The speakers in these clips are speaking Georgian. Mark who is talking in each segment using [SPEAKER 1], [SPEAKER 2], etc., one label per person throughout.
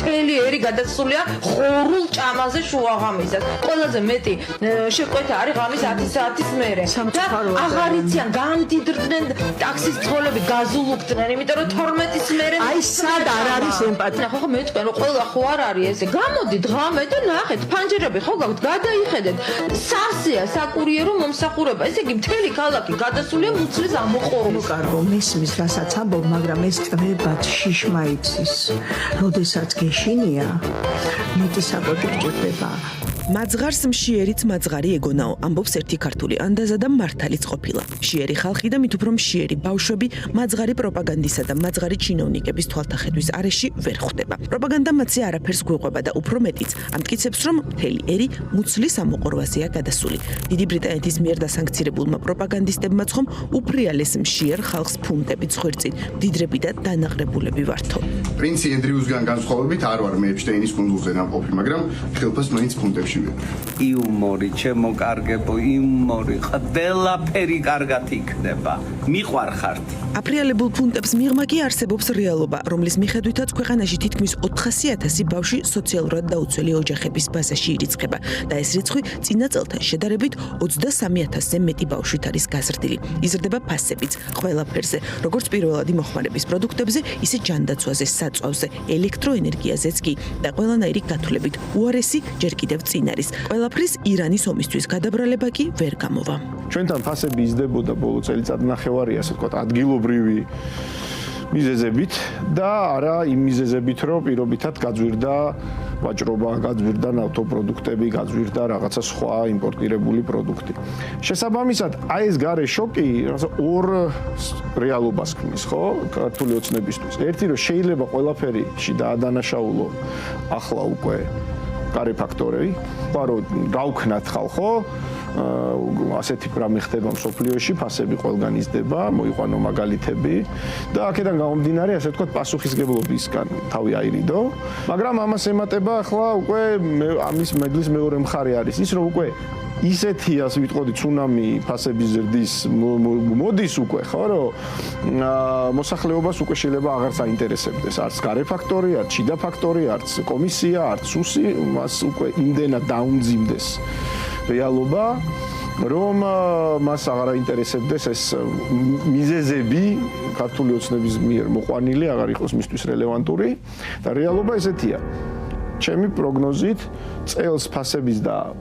[SPEAKER 1] მთელი ერი გადასულია ხორულ ჭამაზე შუაღამისას. ყველაზე მეტი შეკვეთა არის ღამის 10 საათის მერე. და აღარ იციან, გამდიდრდნენ ტაქსის ძღოლები, გაზულუქდნენ, იმიტომ რომ 12-ის მერე
[SPEAKER 2] აი სად არ არის ემპათია.
[SPEAKER 1] ხო მე თქვენ რომ ყველა ხო არ არის ესე. გამოდით ღამე და ნახეთ, ფანჯერები ხო გაქვთ, გადაიხედეთ. სავსეა საკურიერო მომსახურება. ესე იგი მთელი ქალაქი გადასულია მუცლის ამოყოროს.
[SPEAKER 2] კარგო, მესმის რასაც ამბობ, მაგრამ ეს წვებად შიშმა იცის. როდესაც გეშინია, მეტი საკვები გჭირდება.
[SPEAKER 3] მაძღარს მშიერიც მაძღარი ეგონაო, ამბობს ერთი ქართული ანდაზა და მართალიც ყოფილა. მშიერი ხალხი და მით უფრო მშიერი ბავშვები მაძღარი პროპაგანდისა და მაძღარი ჩინოვნიკების თვალთახედვის არეში ვერ ხვდება. პროპაგანდა მათზე არაფერს გვიყვება და უფრო მეტიც ამტკიცებს, რომ მთელი ერი მუცლის ამოყრვაზეა გადასული. დიდი ბრიტანეთის მიერ დასანქცირებულმა პროპაგანდისტებმა ხომ უფრიალეს მშიერ ხალხს ფუნტებით ხვერწინ, დიდრები და დანაღრებულები ვართო.
[SPEAKER 4] პრინცი ენდრიუსგან განსხვავებით არ ვარ მე ეპშტეინის კუნძულზე ნამყოფი, მაგრამ ხელფას მაინც ფუნტებში
[SPEAKER 5] იუმორი, ჩემო კარგებო, იუმორი, ყველაფერი კარგად იქნება. მიყვარხართ.
[SPEAKER 3] აფრიალებულ ფუნტებს მიღმა კი არსებობს რეალობა, რომლის მიხედვითაც ქვეყანაში თითქმის 400,000 ბავშვი სოციალურად დაუცველი ოჯახების ბაზაში ირიცხება და ეს რიცხვი წინა წელთან შედარებით 23,000-ზე მეტი ბავშვით არის გაზრდილი. იზრდება ფასებიც ყველაფერზე, როგორც პირველადი მოხმარების პროდუქტებზე, ისე ჯანდაცვაზე, საწვავზე, ელექტროენერგიაზეც კი და ყველანაირი გათვლებით უარესი ჯერ კიდევ წინ არის. ყველაფრის ირანის ომისთვის გადაბრალება კი ვერ გამოვა.
[SPEAKER 6] ჩვენთან ფასები იზრდებოდა ბოლო წელიწადნახევარი, ასე ვთქვათ, ადგილობრივი მიზეზებით და არა იმ მიზეზებით, რომ პირობითად გაძვირდა ვაჭრობა, გაძვირდა ნავთობპროდუქტები, გაძვირდა რაღაცა სხვა იმპორტირებული პროდუქტი. შესაბამისად, აი ეს გარე შოკი ორ რეალობას ქმნის, ხო, ქართული ოცნებისთვის. ერთი რომ შეიძლება ყველაფერში დაადანაშაულო ახლა უკვე გარე ფაქტორები, პარო გავქნათ ხალხო, ასეთი პრამი ხდება მსოფლიოში, ფასები ყველგან იზრდება, მოიყვანო მაგალითები და აქედან გამომდინარე, ასე ვთქვათ, პასუხისგებლობისგან თავი აირიდო, მაგრამ ამას ემატება ახლა უკვე ამის მედლის მეორე მხარე არის ის, რომ უკვე ისეთი, ასე ვიტყოდი, ცუნამი ფასების ზრდის მოდის უკვე, ხო, რომ მოსახლეობას უკვე შეიძლება აღარ საინტერესებდეს, არც გარე ფაქტორი, არც შიდა ფაქტორი, არც კომისია, არც უსი, მას უკვე იმდენად დაუნძიმდეს რეალობა, რომ მას აღარ აინტერესებდეს ეს მიზეზები ქართული ოცნების მიერ მოყვანილი აღარ იყოს მისთვის რელევანტური და რეალობა ესეთია. ჩემი პროგნოზით წელს ფასების და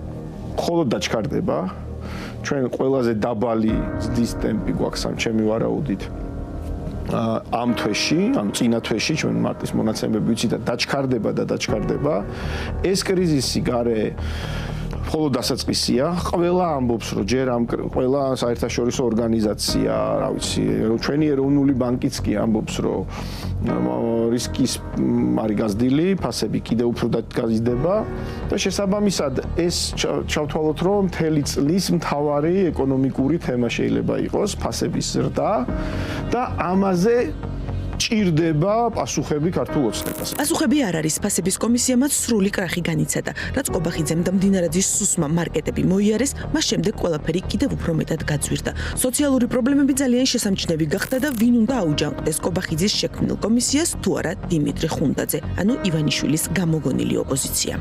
[SPEAKER 6] მხოლოდ დაჩქარდება. ჩვენ ყველაზე დაბალი ზრდის ტემპი გვაქვს ამ ჩემი ვარაუდით. ამ თვეში, ამ წინა თვეში ჩვენ მარტის მონაცემები ვიცით და დაჩქარდება. ეს კრიზისი გარე მხოლოდ დასაწყისია. ყველა ამბობს, რომ ჯერ ამ ყველა საერთაშორისო ორგანიზაცია, რა ვიცი, ჩვენი ეროვნული ბანკიც კი ამბობს, რომ რისკის არის გაზრდილი, ფასები კიდევ უფრო გაზრდება და შესაბამისად ეს ჩავთვალოთ, რომ მთელი წლის მთავარი ეკონომიკური თემა შეიძლება იყოს ფასების ზრდა და ამაზე ჭირდება პასუხები ქართულ ოცნებას.
[SPEAKER 3] პასუხები არ არის, ფასების კომისიამაც სრული კრახი განიცადა. რაც ყობახიძემ და მდინარაძის სუსმა მარკეტები მოიარეს, მას შემდეგ ყველაფერი კიდევ უფრო მეტად გაძვირდა. სოციალური პრობლემები ძალიან შესამჩნევი გახდა და ვინ უნდა აუჯანყდეს ყობახიძის შექმნილ კომისიას თუ არა დიმიტრი ხუნდაძე, ანუ ივანიშვილის გამოგონილი ოპოზიცია.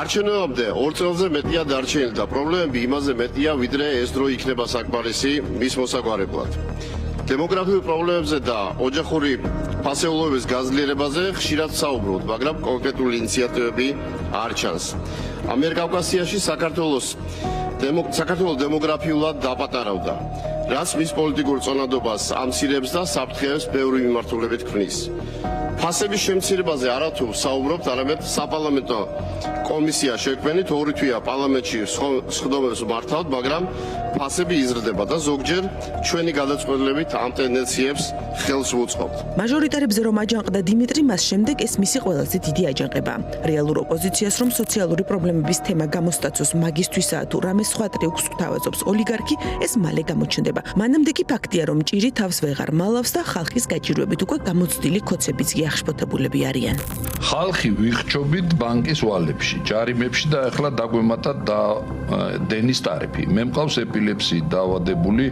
[SPEAKER 7] არჩევნებამდე 2 წელზე მეტია დარჩენილი და პრობლემები იმაზე მეტია, ვიდრე ეს დრო იქნება საკმარისი მის მოსაგვარებლად. დემოგრაფიულ პრობლემებზე და ოჯახური ფასეულობების გაძლიერებაზე ხშირად საუბრობთ, მაგრამ კონკრეტული ინიციატივები არ ჩანს. ამიერკავკასიაში საქართველოს დემოგრაფიულად დაპატარავდა, რაც მის პოლიტიკურ წონადობას ამცირებს და საფრთხეებს ბევრი მიმართულებით ქმნის. ფასების შემცირებაზე არათუ საუბრობთ, არამედ საპარლამენტო კომისია შექმნით, 2 თვეა პარლამენტში სხდომებს მართავთ, მაგრამ ფასები იზრდება და ზოგჯერ ჩვენი გადაწყვეტილებით ამ ტენდენციებს ხელს ვუწყობთ.
[SPEAKER 3] მაჟორიტარებზე რომ აჯანყდა დიმიტრი, მას შემდეგ ეს მისი ყველაზე დიდი აჯანყებაა. რეალურ ოპოზიციას რომ სოციალური პრობლემების თემა გამოსტაცოს მაგისთვისაა თუ რამე სხვა ტრიუქს გვთავაზობს ოლიგარქი, ეს მალე გამოჩნდება. მანამდე კი ფაქტია, რომ ჭირი თავს ვეღარ მალავს და ხალხის გაჭირვებით უკვე გამოცდილი ქოცებიც კი აღშფოთებულები არიან.
[SPEAKER 8] ხალხი ვიხჩობით ბანკის ვალებში, ჯარიმებში და ახლა დაგვემატა და დენის ტარიფი. მე მყავს ეპილეფსიით დაავადებული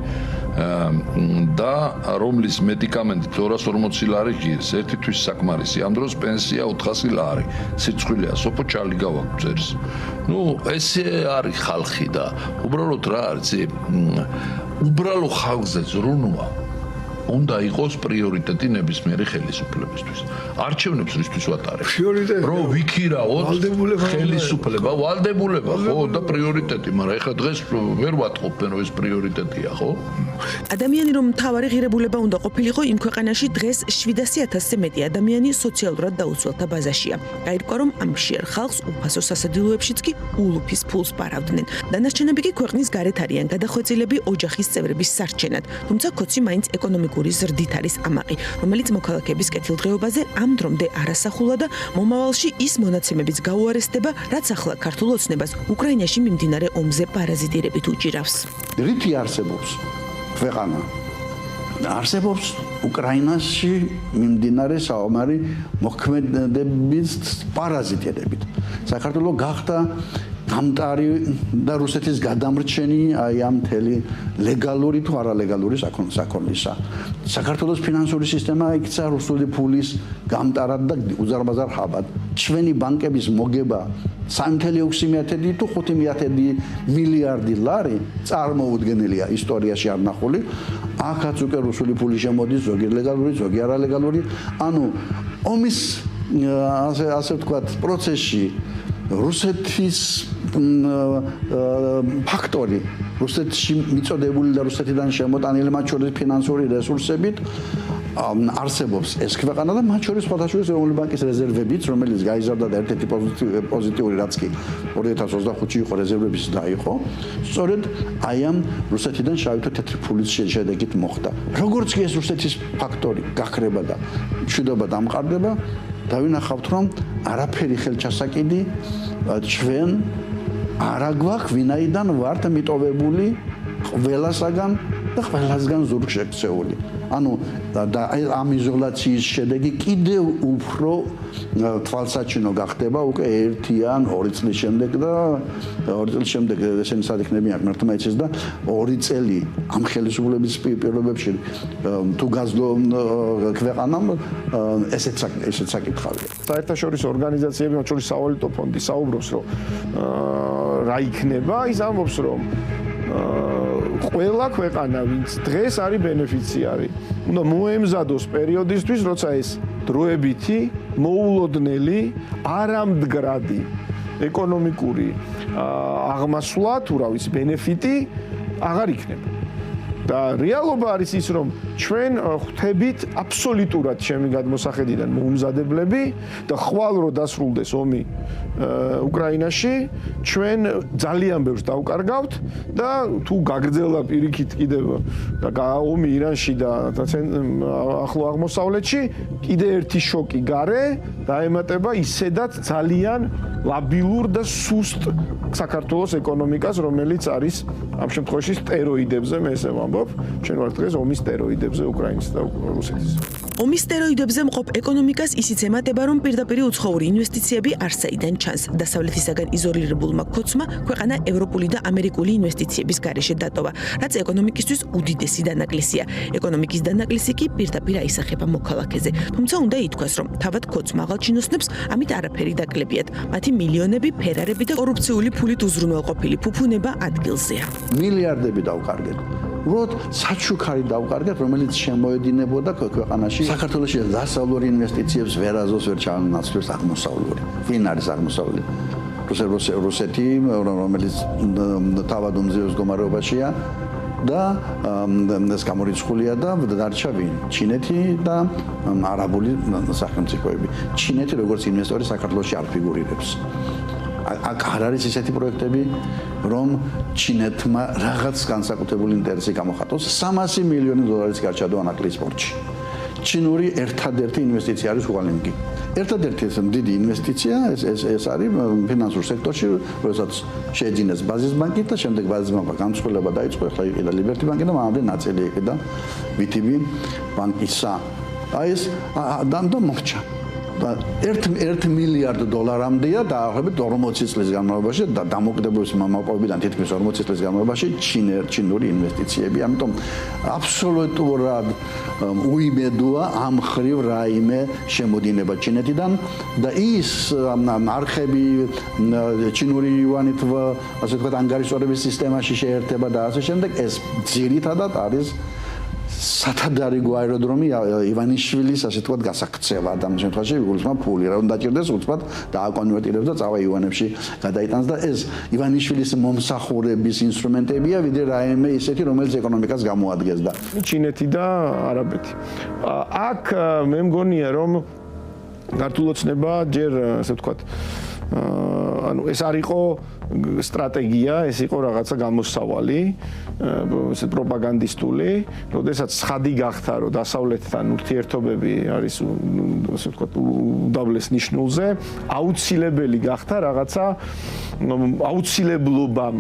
[SPEAKER 8] და რომლის მედიკამენტი 240 ლარი ღირს, ერთი თვის საკმარისი. ამ დროს პენსია 400 ლარი. სიცხვილეა, სოფო ჩალი გავაგზერს. ესე არის ხალხი და უბრალოდ რა არის, უბრალო ხალხზე ზრუნვა უნდა იყოს პრიორიტეტი ნებისმიერი ხელისუფლებისთვის. არჩევნებს რისთვის ვატარებთ? რომ ვიქირაოთ ხელისუფლება, ვალდებულება, ხო, და პრიორიტეტი, მაგრამ ეხლა დღეს ვერ ვატყობენ, რომ ეს პრიორიტეტია, ხო?
[SPEAKER 3] ადამიანი რომ მთავარი ღირებულება უნდა ყოფილიყო, იმ ქვეყანაში დღეს 700,000-ზე მეტი ადამიანი სოციალურად დაუცველთა ბაზაშია. გაირკვა, რომ ამ მშიერ ხალხს უფასო სასადილოებშიც კი ულუფის ფულს პარავდნენ. დანარჩენები კი ქვეყნის გარეთ არიან გადახვეწილები ოჯახის წევრების სარჩენად, თუმცა ქოცი მაინც ეკონომიკური ზრდით არის ამაყი, რომელიც მოქალაქეების კეთილდღეობაზე ამ დრომდე არასახულა და მომავალში ის მონაცემების გაუარესდება, რაც ახლა ქართულ ოცნებას უკრაინაში მიმდინარე ომზე პარაზიტირებით უჭირავს.
[SPEAKER 9] რითი არსებობს ქვეყანა? არსებობს უკრაინაში მიმდინარე საომარი მოქმედების პარაზიტირებით. საქართველოს გახდა გამტარი და რუსეთის გადამრჩენი აი ამ მთელი ლეგალური თუ არალეგალური საქონლისა. საქართველოს ფინანსური სისტემა იქცა რუსული ფულის გამტარად და უზარმაზარ ხაბად. ჩვენი ბანკების მოგება 3.6 თუ 5 მილიარდი ლარი წარმოუდგენელია ისტორიაში არ ნახული. აქაც უკვე რუსული ფული შემოდის, ზოგი ლეგალური, ზოგი არალეგალური. ანუ ომის ასე ვთქვათ პროცესში რუსეთის ფაქტორი, რუსეთში მიწოდებული და რუსეთიდან შემოტანილი მათ შორის ფინანსური რესურსებით არსებობს ეს ქვეყანა და მათ შორის სხვადასხვა ეროვნული ბანკის რეზერვებიც, რომელიც გაიზარდა და ერთ-ერთი პოზიტიური რაც კი 2025-ში იყო რეზერვების დაიყო, სწორედ აი ამ რუსეთიდან შავი თუ თეთრი ფულის შედეგით მოხდა. როგორც კი ეს რუსეთის ფაქტორი გაქრება და მშვიდობა დამყარდება, დავინახავთ რომ არაფერი ხელჩასაკიდი ჩვენ არა გვაქვს, ვინაიდან ვართ მიტოვებული ყველასაგან და ყველასგან ზურგ შექცეული. ანუ და ამ იზოლაციის შედეგი კიდევ უფრო თვალსაჩინო გახდება უკვე 1 ან 2 წლის შემდეგ და 2 წლის შემდეგ ესენი სადიქნებიან ღმერთმა იცის და 2 წელი ამ ხელისუფლების პირობებში თუ გაძლო ქვეყანამ ესეც საკითხავია.
[SPEAKER 6] საერთაშორისო ორგანიზაციები, მათ შორის სავალუტო ფონდი საუბრობს, რომ რა იქნება, ის ამბობს, რომ ყველა ქვეყანა, ვინც დღეს არის ბენეფიციარი, უნდა მოემზადოს პერიოდისთვის, როცა ეს დროებითი, მოულოდნელი, არამდგრადი ეკონომიკური აღმასვლა, თუ რა ვიცი, ბენეფიტი აღარ იქნება. და რეალობა არის ის, რომ ჩვენ ხვდებით აბსოლუტურად ჩემი გადმოსახედიდან მოუმზადებლები და ხვალ რო დასრულდეს ომი უკრაინაში, ჩვენ ძალიან ბევრს დავკარგავთ და თუ გაგრძელდა პირიქით კიდევ ომი ირანში და ახლო აღმოსავლეთში, კიდევ ერთი შოკი გარე დაემატება ისედაც ძალიან ლაბილურ და სუსტ საქართველოს ეკონომიკას, რომელიც არის ამ შემთხვევაში სტეროიდებზე, მე ესე ვამბობ, ჩვენ ვართ დღეს ომის სტეროიდებზე უკრაინის და რუსეთის.
[SPEAKER 3] ომის სტეროიდებზე მყოფ ეკონომიკას ისიც ემატება, რომ პირდაპირ უცხოური ინვესტიციები არსაიდან ჩანს. დასავლეთისაგან იზოლირებულმა ქოცმა ქვეყანა ევროპული და ამერიკული ინვესტიციების გარეშე დატოვა, რაც ეკონომიკისთვის უდიდესი დანაკლისია. ეკონომიკის დანაკლისი კი პირდაპირ აისახება მოქალაქეზე. თუმცა უნდა ითქვას, რომ თავად ქოც მაღალ ჩინოსნებს ამით არაფერი დაკლებიათ. მათი მილიონები ფერარები და კორუფციული ფულით უზრუნველყოფილი ფუფუნება ადგილზეა.
[SPEAKER 9] მილიარდები დავკარგეთ. უბრალოდ საჩუქარი დავკარგეთ, რომელიც შემოედინებოდა ქვეყანაში. საქართველოში დასავლური ინვესტიციებს ვერაზოს ვერ ჩაანაცვლებს აღმოსავლური. ვინ არის აღმოსავლური? რუსეთი, რომელიც თავად უმზიოს მდგომარეობაშია და ეს გამორიცხულია და დარჩა ვინ? ჩინეთი და არაბული სახელმწიფოები. ჩინეთი როგორც ინვესტორი საქართველოში არ ფიგურირებს. აქ არ არის ისეთი პროექტები, რომ ჩინეთმა რაღაც განსაკუთრებული ინტერესი გამოხატოს. 300 მილიონი დოლარის გარჩადო ანაკლის სპორტში. ჩინური ერთადერთი ინვესტიცია არის უალინგი. ერთადერთი ეს დიდი ინვესტიცია ეს არის ფინანსურ სექტორში, როდესაც შეეძინეს ბაზის ბანკი და შემდეგ ბაზის ბანკმა განცხადება დაიწყო, ახლა იყიდა ლიბერტი ბანკი და მანამდე ნაწილი იყიდა VTB ბანკისა. აი ეს და მოხდა. 1 მილიარდ დოლარამდეა დაახლოებით 40 წლის განმავლობაში და დამოკიდებლობის მოპოვებიდან თითქმის 40 წლის განმავლობაში ჩინური ინვესტიციები. ამიტომ აბსოლუტურად უიმედოა ამ ხრივ რაიმე შემოდინება ჩინეთიდან და ის არხები ჩინური იუანით ასე ვთქვათ ანგარიშწორების სისტემაში შეერთება და ასე შემდეგ ეს ძირითადად არის სათადარიგო აეროდრომი ივანიშვილის ასე ვთქვათ გასაქცევა და ამ შემთხვევაში გულისხმობ ფული რა უნდა დაჭირდეს უცბად დააკონვერტირებს და წავა იუანებში გადაიტანს და ეს ივანიშვილის მომსახურების ინსტრუმენტებია ვიდრე რაიმე ისეთი რომელიც ეკონომიკას გამოადგენს და
[SPEAKER 6] ჩინეთი და არაბეთი. აქ მე მგონია რომ ქართულ ოცნება ჯერ ასე ვთქვათ ანუ ეს არ იყო სტრატეგია, ეს იყო რაღაცა გამოსავალი, ესე პროპაგანდისტული, როდესაც ცხადი გახდა, რომ დასავლეთთან ურთიერთობები არის ასე ვთქვათ უდაბლეს ნიშნულზე, აუცილებელი გახდა რაღაცა აუცილებლობამ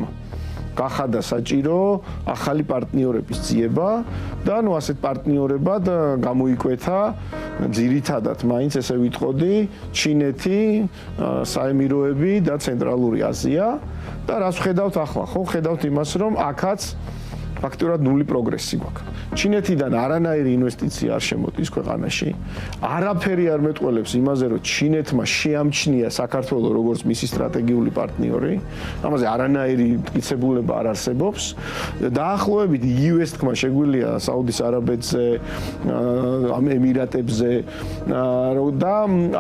[SPEAKER 6] გახადა საჭირო ახალი პარტნიორების ძიება და ნუ ასეთ პარტნიორებად გამოიკვეთა ძირითადად მაინც ესე ვიტყოდი ჩინეთი, საემიროები და ცენტრალური აზია და რას ვხედავთ ახლა ხო ვხედავთ იმას რომ აქაც ფაქტურად ნული პროგრესი გვაქვს. ჩინეთიდან არანაირი ინვესტიცია არ შემოდის ქვეყანაში. არაფერი არ მეტყველებს იმაზე, რომ ჩინეთმა შეამჩნია საქართველოს როგორც მისი სტრატეგიული პარტნიორი. ამაზე არანაირი მტკიცებულება არ არსებობს. დაახლოებით US თქმა შეგვიძლია საუდის არაბეთზე, ემირატებზე და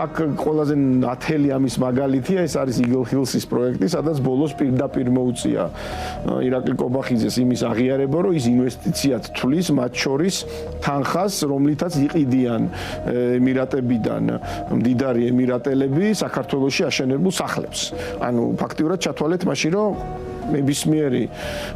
[SPEAKER 6] აქ ყველაზე ნათელი ამის მაგალითია, ეს არის Eagle Hills-ის პროექტი, სადაც ბოლოს პირდაპირ მოუწია ირაკლი კობახიძეს იმის აღიარება რომ ის ინვესტიციად თulis მათ შორის თანხას, რომლითაც იყიდიან ემირატებიდან მდიდარი ემირატელები საქართველოში აშენებულ სახლებს. ანუ ფაქტიურად ჩათვალეთ მაშინ რომ ნებისმიერი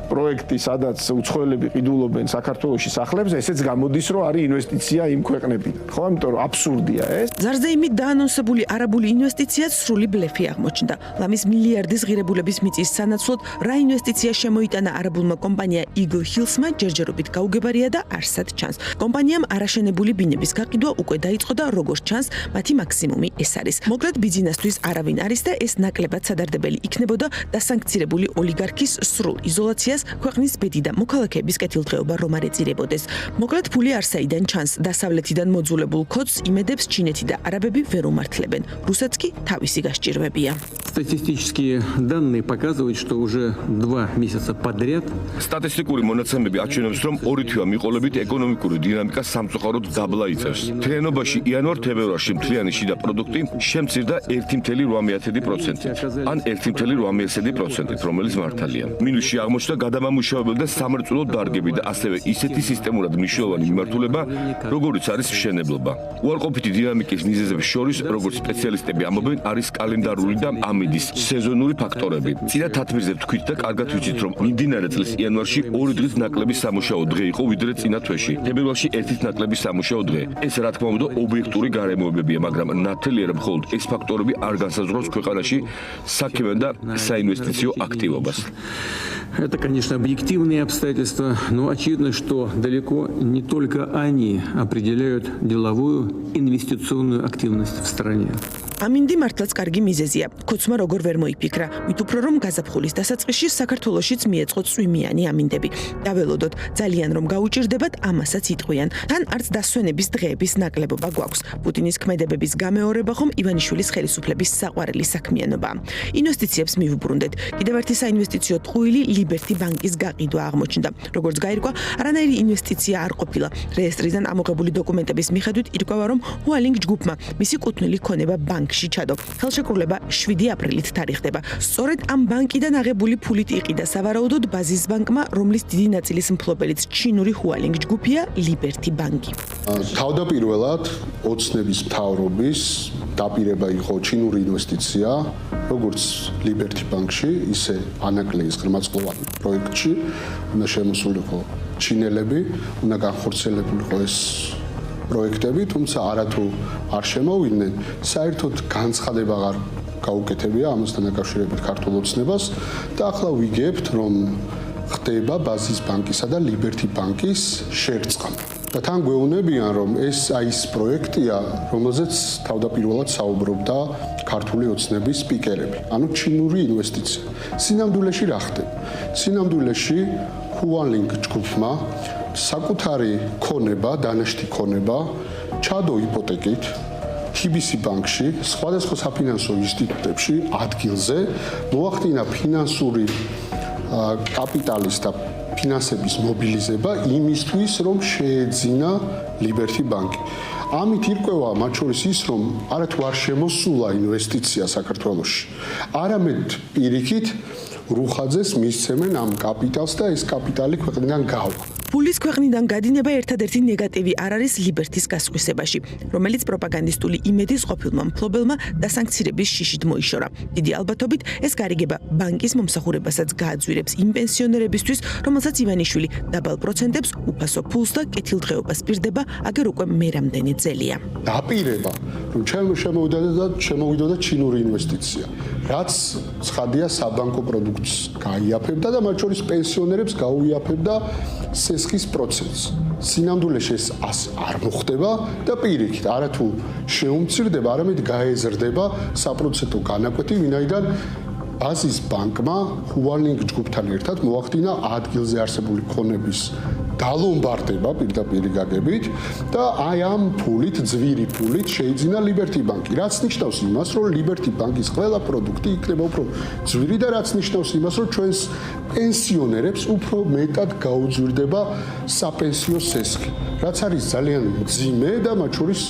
[SPEAKER 6] პროექტი, სადაც უცხოელები ყიდულობენ საქართველოში სახლებს, ესეც გამოდის, რომ არის ინვესტიცია იმ ქვეყნებიდან. ხო, იმიტომ რომ აბსურდია ეს.
[SPEAKER 3] ზარზეიმით დაანონსებული არაბული ინვესტიციაც სრული ბლეფი აღმოჩნდა. ლამის მილიარდის ღირებულების მიწის სანაცვლოდ რა ინვესტიცია შემოიტანა არაბულმა კომპანია Eagle Hills-მა ჯერჯერობით გაუგებარია და არსად ჩანს. კომპანიამ არაშენებული ბინების გაყიდვა უკვე დაიწყო და როგორც ჩანს, მათი მაქსიმუმი ეს არის. მოკლედ ბიზნესთვის არავინ არის და ეს ნაკლებად სადარდებელი იქნებოდა დასანქცირებული ოლიგარქის სრულ იზოლაციას ქვეყნის ბედი და მოქალაქეების კეთილდღეობა რომ არ ეწირებოდეს. მოკლედ ფული არსაიდან ჩანს დასავლეთიდან მოძულებულ კოდს იმედებს ჩინეთი და არაბები ვერ უმართლებენ. რუსეთს კი თავისი გასჭირვებია.
[SPEAKER 10] Статистические данные показывают, что уже 2 месяца подряд
[SPEAKER 11] სტატისტიკური მონაცემები აჩვენებს, რომ ორი თვეა მიყოლებით ეკონომიკური დინამიკა სამწუხაროდ დაბლა იწევს. თლიანობაში იანვარ-თებერვალში მთლიანი შიდა პროდუქტი შემცირდა 1,8%, ან 1,8%, რომელიც მართალია. მინუსში აღმოჩნდა გადამამუშავებელი და სამრეწველო დარგები და ასევე ისეთი სისტემურად მნიშვნელოვანი მიმართულება, როგორიც არის მშენებლობა. უარყოფითი დინამიკის მიზეზების შორის, როგორც სპეციალისტები ამბობენ, არის კალენდარული და ამიდის სეზონური ფაქტორები. წინა თათმირზე ვთქვით და კარგად ვიცით, რომ მიმდინარე წლის იანვარში 2 დღის ნაკლები სამუშაო დღე იყო, ვიდრე წინა თვეში. თებერვალში 1 ნაკლები სამუშაო დღე. ეს რა თქმა უნდა ობიექტური გარემოებებია, მაგრამ ნათელია, რომ მხოლოდ ეს ფაქტორები არ განსაზღვრავს ქვეყანაში საქმიან და საინვესტიციო აქტივობას.
[SPEAKER 10] Это, конечно, объективные обстоятельства, но очевидно, что далеко не только они определяют деловую инвестиционную активность в стране.
[SPEAKER 3] ამინდი მართლაც კარგი მიზეზია. კოცმა როგორ ვერ მოიფიქრა, მით უფრო რომ გაზაფხულის დასაწყისში საქართველოშიც მიეწყო წვიმიანი ამინდები. დაველოდოთ, ძალიან რომ გაუჭირდებათ, ამასაც იტყვიან. თან არც დასვენების დღეების ნაკლებობა გვაქვს. პუტინის ქმედებების გამეორება ხომ ივანიშვილის ხელისუფლების საყვარელი საქმიანობაა. ინვესტიციებს მივუბრუნდეთ. კიდევ ერთი საინვესტიციო ტყუილი ლიბერტი ბანკის გაყიდვა აღმოჩნდა. როგორც გაირკვა, არანაირი ინვესტიცია არ ყოფილა. რეესტრიდან ამოღებული დოკუმენტების მიხედვით ირკვევა, რომ Hualing ჯგუფმა მისი კუთვნილი ქონება ბანკში ჩადო. ხელშეკრულება 7 აპრილით თარიღდება. სწორედ ამ ბანკიდან აღებული ფულით იყიდა სავარაუდოდ ბაზის ბანკმა, რომლის დიდი ნაწილის მფლობელიც ჩინური Hualing ჯგუფია, ლიბერტი ბანკი.
[SPEAKER 12] თავდაპირველად ოცნების მთავრობის დაპირება იყო ჩინური ინვესტიცია, როგორც ლიბერტი ბანკში, ისე ანაკლიის ღრმაწყლოვანი პროექტში, უნდა შემოსულიყო ჩინელები, უნდა განხორციელებულიყო ეს პროექტები, თუმცა არათუ არ შემოვიდნენ, საერთოდ განცხადება აღარ გაუკეთებია ამასთან დაკავშირებით ქართულ ოცნებას და ახლა ვიგებთ, რომ ხდება ბაზის ბანკისა და ლიბერტი ბანკის შერწყმა. და თან გვეუბნებიან, რომ ეს ის პროექტია, რომელზეც თავდაპირველად საუბრობდა ქართული ოცნების სპიკერები, ანუ ჩინური ინვესტიცია. სინამდვილეში რა ხდება? სინამდვილეში Huanling ჯგუფმა საკუთარი ქონება, დანაშთი ქონება ჩადო იპოთეკით TBC ბანკში, სხვადასხვა საფინანსო ინსტიტუტებში ადგილზე მოახდინა ფინანსური კაპიტალის და ფინანსების მობილიზება იმისთვის, რომ შეეძინა Liberty Bank. ამით ირკვევა მათ შორის ის, რომ არათუ არ შემოსულა ინვესტიცია საქართველოში, არამედ პირიქით რუხაძეს მისცემენ ამ კაპიტალს და ეს კაპიტალი ქვეყნიდან გავა.
[SPEAKER 3] ფულის ქვეყნიდან გადინება ერთადერთი ნეგატივი არ არის ლიბერტის გასხვისებაში, რომელიც პროპაგანდისტული იმედის ყოფილმა მფლობელმა დასანქცირების შიშით მოიშორა. დიდი ალბათობით ეს გარიგება ბანკის მომსახურებასაც გააძვირებს იმ პენსიონერებისთვის, რომელსაც ივანიშვილი დაბალ პროცენტებს უფასო ფულს და კეთილდღეობას პირდება, აგერ უკვე მერამდენი წელია.
[SPEAKER 12] დაპირება, რომ შემოვიდოდა ჩინური ინვესტიცია, რაც ცხადია საბანკო პროდუქტს გაიაფებდა და მათ შორის პენსიონერებს გაუიაფებდა სესხის პროცესს. სინამდვილეში ეს არ მოხდება და პირიქით, არათუ შეუმცირდება, არამედ გაეზრდება საპროცენტო განაკვეთი, ვინაიდან ბაზის ბანკმა Huanling ჯგუფთან ერთად მოახდინა ადგილზე არსებული ქონების დალომბარდება პირდაპირ გაგებით და აი ამ ფულით, ძვირი ფულით შეიძინა Liberty Bank, რაც ნიშნავს იმას, რომ Liberty Bank-ის ყველა პროდუქტი იქნება უფრო ძვირი და რაც ნიშნავს იმას, რომ ჩვენს პენსიონერებს უფრო მეტად გაუძვირდება საპენსიო სესხი, რაც არის ძალიან მძიმე და მათ შორის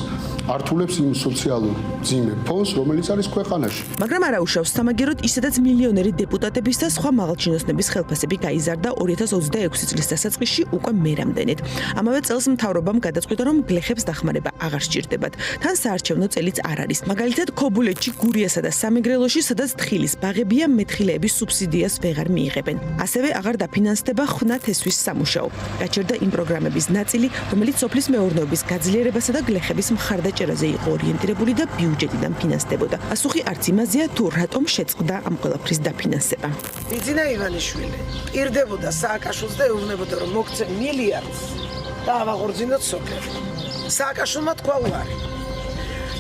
[SPEAKER 12] ართულებს იმ სოციალურ მძიმე ფონს, რომელიც არის ქვეყანაში.
[SPEAKER 3] მაგრამ არ აუშავს სამაგეროდ ისედაც მილიონერი დეპუტატების და სხვა მაღალჩინოსნების ხელფასები გაიზარდა 2026 წლის დასაწყისში უკვე მერამდენით. ამავე წელს მთავრობამ გადაწყვიტა, რომ გლეხებს დახმარება აღარ სჭირდებათ. თან საარჩევნო წელიც არ არის. მაგალითად, ქობულეთში, გურიასა და სამეგრელოში, სადაც თხილის ბაღებია, მეთხილეების სუბსიდიას ვეღარ მიიღებენ. ასევე აღარ დაფინანსდება ხვნა-თესვის სამუშაო. გაჩერდა იმ პროგრამების ნაწილი, რომელიც სოფლის მეურნეობის გაძლიერებასა და გლეხების მხარდაჭერაზე იყო ორიენტირებული და ბიუჯეტიდან ფინანსდებოდა. პასუხი არც იმაზეა, თუ რატომ შეწყდა ამ ყველაფრის დაფინანსება.
[SPEAKER 13] ბიძინა ივანიშვილი პირდებოდა სააკაშვილს და ეუბნებოდა, რომ მოგცემ მილიარდს და ავაღორძინოთ სოფელი. სააკაშვილმა თქვა უარი.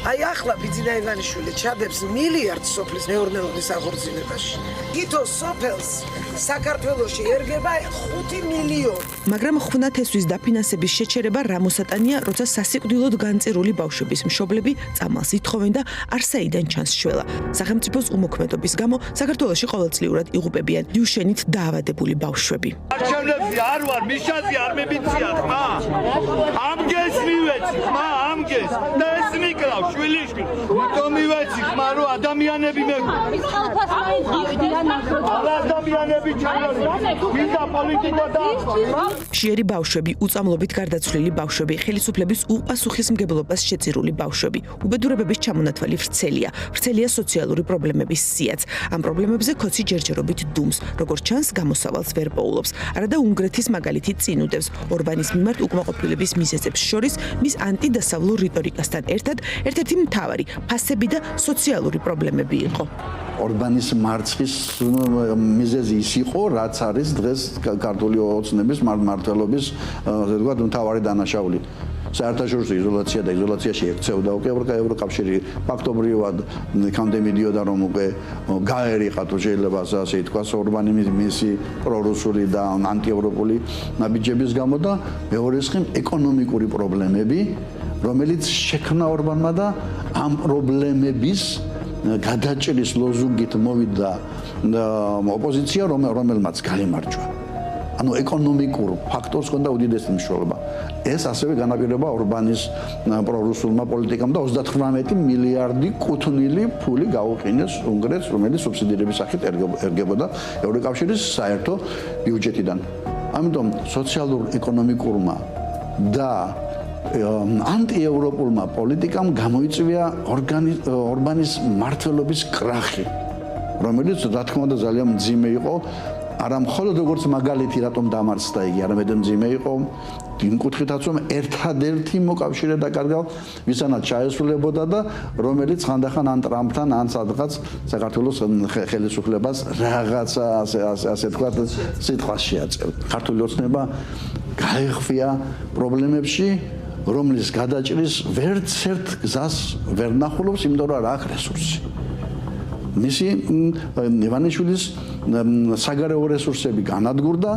[SPEAKER 13] აი ახლა ბიძინა ივანიშვილი ჩადებს მილიარდს სოფლის მეურნეობის აღორძინებაში. თითო სოფელს საქართველოში ერგება 5 მილიონი.
[SPEAKER 3] მაგრამ ხვნა-თესვის დაფინანსების შეჩერება რა მოსატანია, როცა სასიკვდილოდ განწირული ბავშვების მშობლები წამალს ითხოვენ და არსაიდან ჩანს შველა. სახელმწიფოს უმოქმედობის გამო საქართველოში ყოველწლიურად იღუპებიან ლიუშენით დაავადებული ბავშვები.
[SPEAKER 14] არჩევნებზე არ ვარ, მიშაზე არ მებიცია ხმა. ამგეს მივეცი ხმა, ამგეს და ეს მიკრავ შვილიშვილი. იმიტომ მივეცი ხმა, რომ ადამიანები ადამიანები ჩავარდა პოლიტიკა და
[SPEAKER 3] ჟიერი ბავშვები, უწამლობით გარდაცვლილი ბავშვები, ხელისუფლების უპასუხისმგებლობას შეწირული ბავშვები, უბედურებების ჩამონათვალი ვრცელია. ვრცელია სოციალური პრობლემების სიაც. ამ პრობლემებზე ქოცი ჯერჯერობით დუმს, როგორც ჩანს, გამოსავალს ვერ პოულობს. არადა უნგრეთის მაგალითი წინ უდევს ორბანის მიმართ უკმაყოფილების მიზეზებს შორის მის ანტიდასავლურ რიტორიკასთან ერთად ერთ-ერთი მთავარი ფასები და სოციალური პრობლემები იყო.
[SPEAKER 9] ორბანის მარცხის მიზეზი ის იყო, რაც არის დღეს ქართული ოცნების მმართველობის ასე ვთქვათ მთავარი დანაშაული. საერთაშორისო იზოლაცია და იზოლაციაში ექცეოდა უკვე ევროკავშირი ფაქტობრივად იქამდე მიდიოდა, რომ უკვე გაერიყა თუ შეიძლება ასე ითქვას ორბანი მისი პრორუსული და ანტიევროპული ნაბიჯების გამო და მეორე მხრივ ეკონომიკური პრობლემები, რომელიც შექმნა ორბანმა და ამ პრობლემების გადაჭრის ლოზუნგით მოვიდა ოპოზიცია, რომელმაც გაიმარჯვა. ანუ ეკონომიკურ ფაქტორს ჰქონდა უდიდესი მნიშვნელობა. ეს ასევე განაპირობა ორბანის პრორუსულმა პოლიტიკამ და 38 მილიარდი კუთვნილი ფული გაუყენეს უნგრეთს, რომელიც სუბსიდირების სახით ერგებოდა ევროკავშირის საერთო ბიუჯეტიდან. ამიტომ სოციალურ-ეკონომიკურმა და ანტიევროპულმა პოლიტიკამ გამოიწვია ორბანის მმართველობის კრახი, რომელიც რა თქმა უნდა ძალიან მძიმე იყო, არა მხოლოდ როგორც მაგალითი რატომ დამარცხდა იგი, არამედ მძიმე იყო იმ კუთხითაც, რომ ერთადერთი მოკავშირე დაკარგა, ვისანაც ჩაესრულებოდა და რომელიც ხანდახან ან ტრამპთან, ან სადღაც საქართველოს ხელისუფლებას რაღაცა ასე თქვა სიტყვას შეაწევდა. ქართული ოცნება გაეხვია პრობლემებში, რომლის გადაჭრის ვერცერთ გზას ვერ ნახულობს, იმიტომ რომ არ აქვს რესურსი. მისი ივანიშვილის საგარეო რესურსები განადგურდა,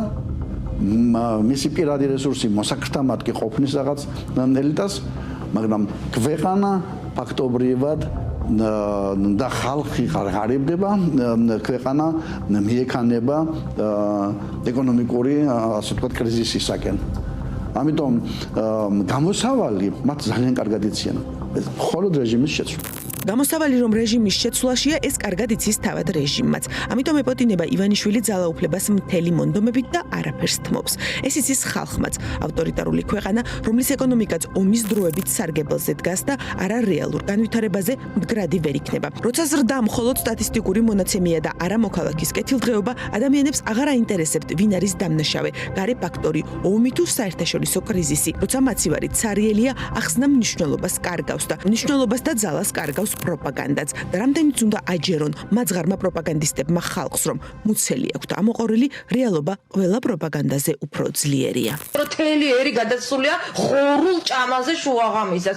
[SPEAKER 9] მისი პირადი რესურსი მოსაქრთამად კი ყოფნის რაღაც ელიტას, მაგრამ ქვეყანა ფაქტობრივად და ხალხი ღარიბდება, ქვეყანა მიექანება ეკონომიკური, ასე ვთქვათ, კრიზისისაკენ. ამიტომ გამოსავალი მათ ძალიან კარგად იციან. მხოლოდ რეჟიმის შეცვლა.
[SPEAKER 3] გამოსავალი რომ რეჟიმის შეცვლაშია, ეს კარგად იცის თავად რეჟიმმაც. ამიტომ ეპოტინება ივანიშვილი ძალაუფლებას მთელი მონდომებით და არაფერს თმობს. ეს იცის ხალხმაც. ავტორიტარული ქვეყანა, რომლის ეკონომიკაც ომის დროებით სარგებელზე დგას და არა რეალურ განვითარებაზე მდგრადი ვერ იქნება. როცა ზრდა მხოლოდ სტატისტიკური მონაცემია და არა მოქალაქის კეთილდღეობა, ადამიანებს აღარ აინტერესებთ, ვინ არის დამნაშავე, გარე ფაქტორი, ომი თუ საერთაშორისო კრიზისი. როცა მაცივარი ცარიელია, ახსნა მნიშვნელობას კარგავს და მნიშვნელობას და ძალას კარგავს პროპაგანდაც. და რამდენიც უნდა აჯერონ მაცღარმა პროპაგანდისტებმა ხალხს, რომ მუცელი აქვთ ამოყორილი, რეალობა ყველა პროპაგანდაზე უფრო ძლიერია.
[SPEAKER 1] მთელი ერი გადასულია ხორულ ჭამაზე შუაღამისას.